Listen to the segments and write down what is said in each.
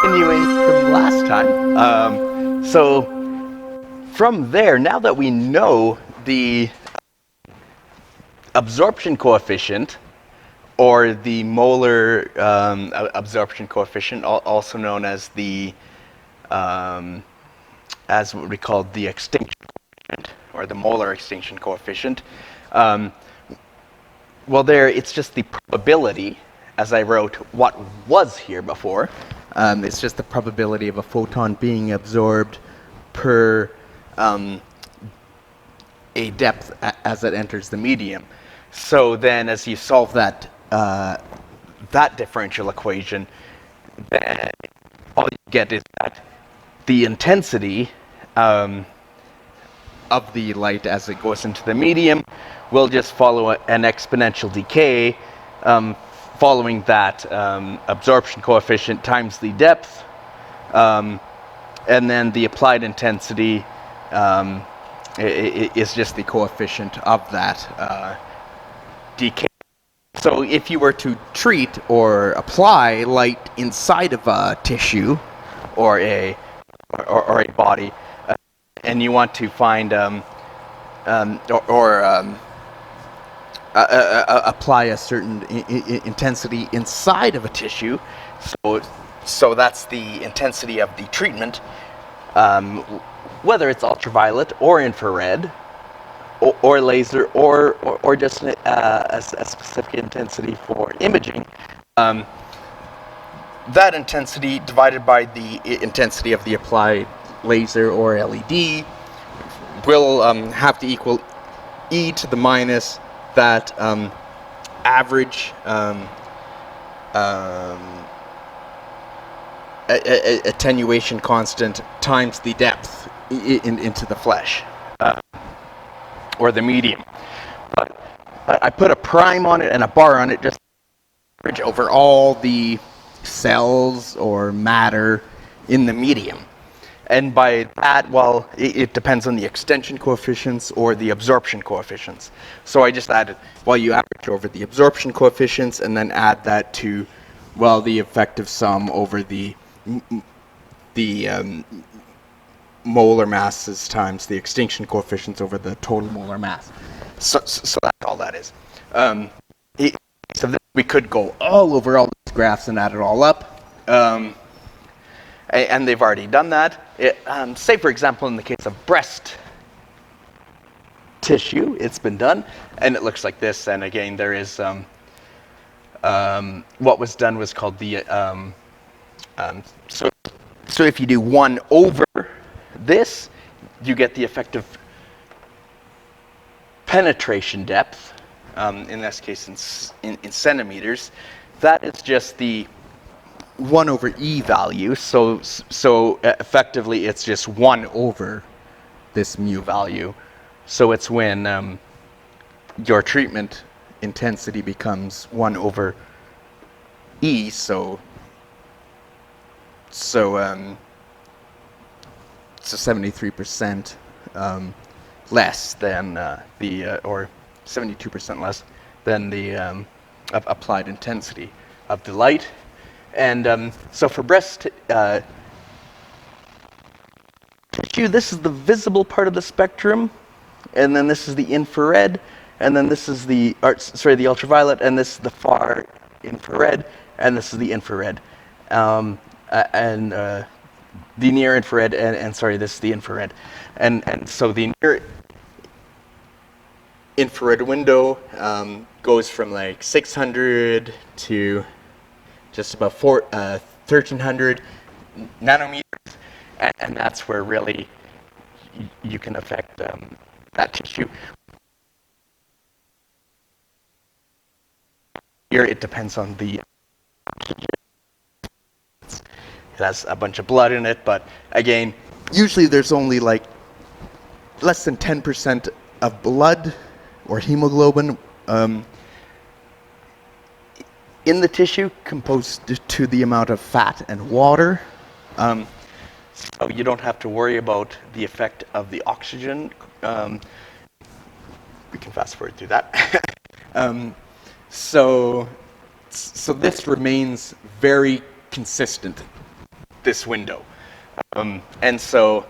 Continuing from last time. So from there, now that we know the absorption coefficient, or the molar absorption coefficient, also known as as what we call the extinction coefficient, or the molar extinction coefficient. Well, there it's just the probability, as I wrote what was here before. It's just the probability of a photon being absorbed per a depth as it enters the medium. So then, as you solve that differential equation, then all you get is that the intensity of the light as it goes into the medium will just follow an exponential decay, following that absorption coefficient times the depth, and then the applied intensity is just the coefficient of that decay. So if you were to treat or apply light inside of a tissue or a body, and you want to find apply a certain intensity inside of a tissue, so that's the intensity of the treatment, whether it's ultraviolet or infrared, or laser, or just a specific intensity for imaging. That intensity divided by the intensity of the applied laser or LED will have to equal e to the minus that average attenuation constant times the depth into the flesh, or the medium. But I put a prime on it and a bar on it, just average over all the cells or matter in the medium. And by that, well, it depends on the extension coefficients or the absorption coefficients. So I just added, well, you average over the absorption coefficients and then add that to, well, the effective sum over the molar masses times the extinction coefficients over the total molar mass. So that's all that is. So then we could go all over all these graphs and add it all up. And they've already done that. Say, for example, in the case of breast tissue, it's been done, and it looks like this. And again, there is what was done was called the so if you do 1 over this, you get the effective penetration depth, in this case in centimeters. That is just the 1 over E value, so effectively it's just 1 over this mu value. So it's when your treatment intensity becomes 1 over E, so 73% less than or 72% less than the applied intensity of the light. And so for breast tissue, this is the visible part of the spectrum, and then this is the infrared, and then this is the ultraviolet, and this is the far infrared, and this is the infrared, and the near infrared, and this is the infrared, and so the near infrared window goes from like 600 to just about 1,300 nanometers, and that's where really you can affect that tissue. Here it depends on the oxygen. It has a bunch of blood in it, but again, usually there's only like less than 10% of blood or hemoglobin in the tissue, composed to the amount of fat and water. So you don't have to worry about the effect of the oxygen. We can fast forward through that. So this remains very consistent this window. And so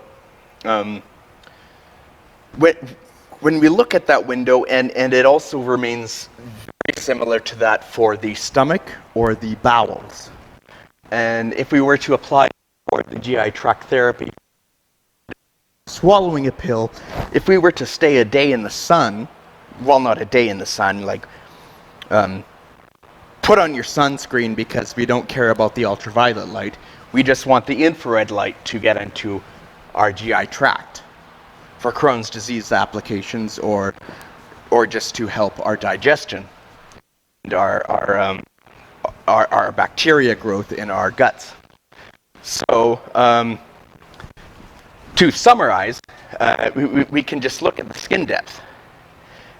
when we look at that window, and it also remains very similar to that for the stomach or the bowels. And if we were to apply for the GI tract therapy, swallowing a pill, if we were to stay a day in the sun, well, not a day in the sun, like put on your sunscreen because we don't care about the ultraviolet light. We just want the infrared light to get into our GI tract for Crohn's disease applications, or just to help our digestion and our bacteria growth in our guts. So to summarize, we can just look at the skin depth,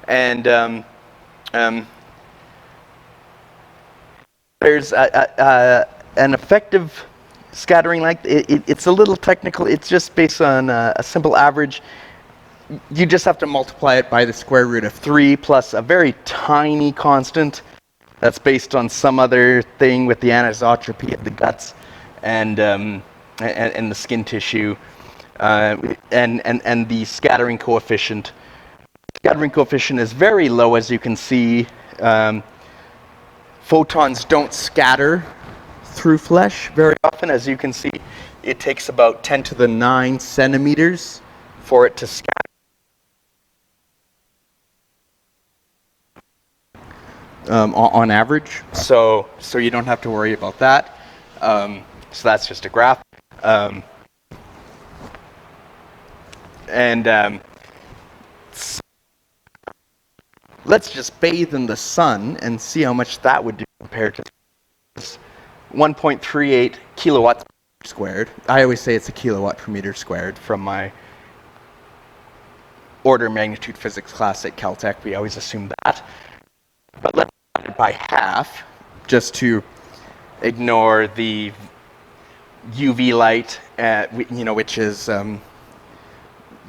and there's an effective scattering length. It's a little technical. It's just based on a simple average. You just have to multiply it by the square root of 3 plus a very tiny constant that's based on some other thing with the anisotropy of the guts and the skin tissue, and the scattering coefficient. Scattering coefficient is very low, as you can see. Photons don't scatter through flesh very often. As you can see, it takes about 10 to the 9 centimeters for it to scatter. On average, so you don't have to worry about that. So that's just a graph, let's just bathe in the sun and see how much that would do compared to 1.38 kilowatts squared. I always say it's a kilowatt per meter squared from my order of magnitude physics class at Caltech. We always assume that. But let's divide it by half, just to ignore the UV light, which is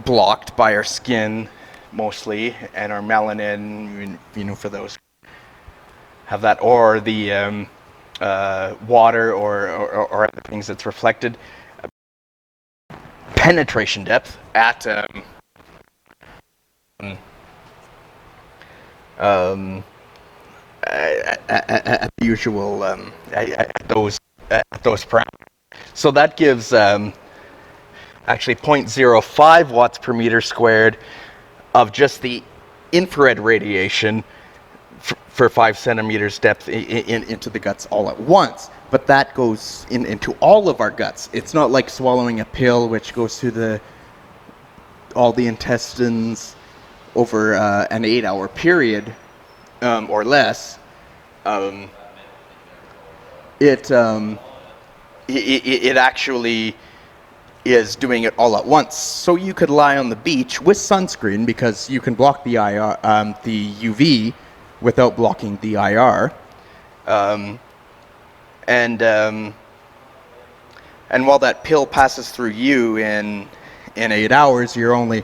blocked by our skin mostly, and our melanin, for those who have that, or the water or other things that's reflected. Penetration depth at the usual at those parameters. So that gives actually 0.05 watts per meter squared of just the infrared radiation for 5 centimeters depth into the guts all at once. But that goes into all of our guts. It's not like swallowing a pill, which goes through all the intestines over an 8-hour period or less. It actually is doing it all at once. So you could lie on the beach with sunscreen because you can block the UV without blocking the IR. And while that pill passes through you in 8 hours, you're only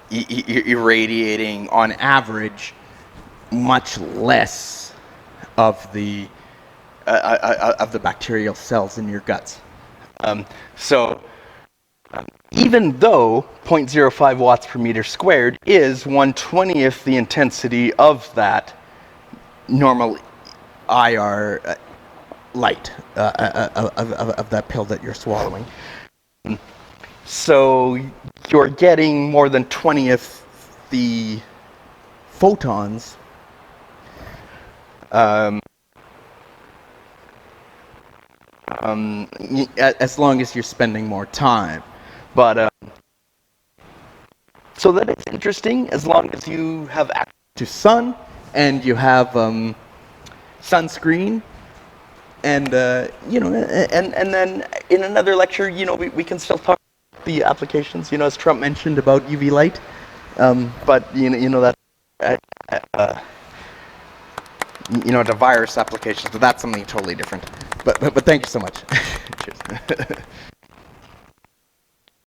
irradiating on average much less of the bacterial cells in your guts. So even though 0.05 watts per meter squared is 1/20th the intensity of that normal IR light of that pill that you're swallowing. So you're getting more than 20th the photons as long as you're spending more time. But so that is interesting as long as you have access to sun and you have sunscreen, and and then in another lecture, we can still talk about the applications, as Trump mentioned about UV light, but the virus applications, but that's something totally different. But thank you so much. Cheers.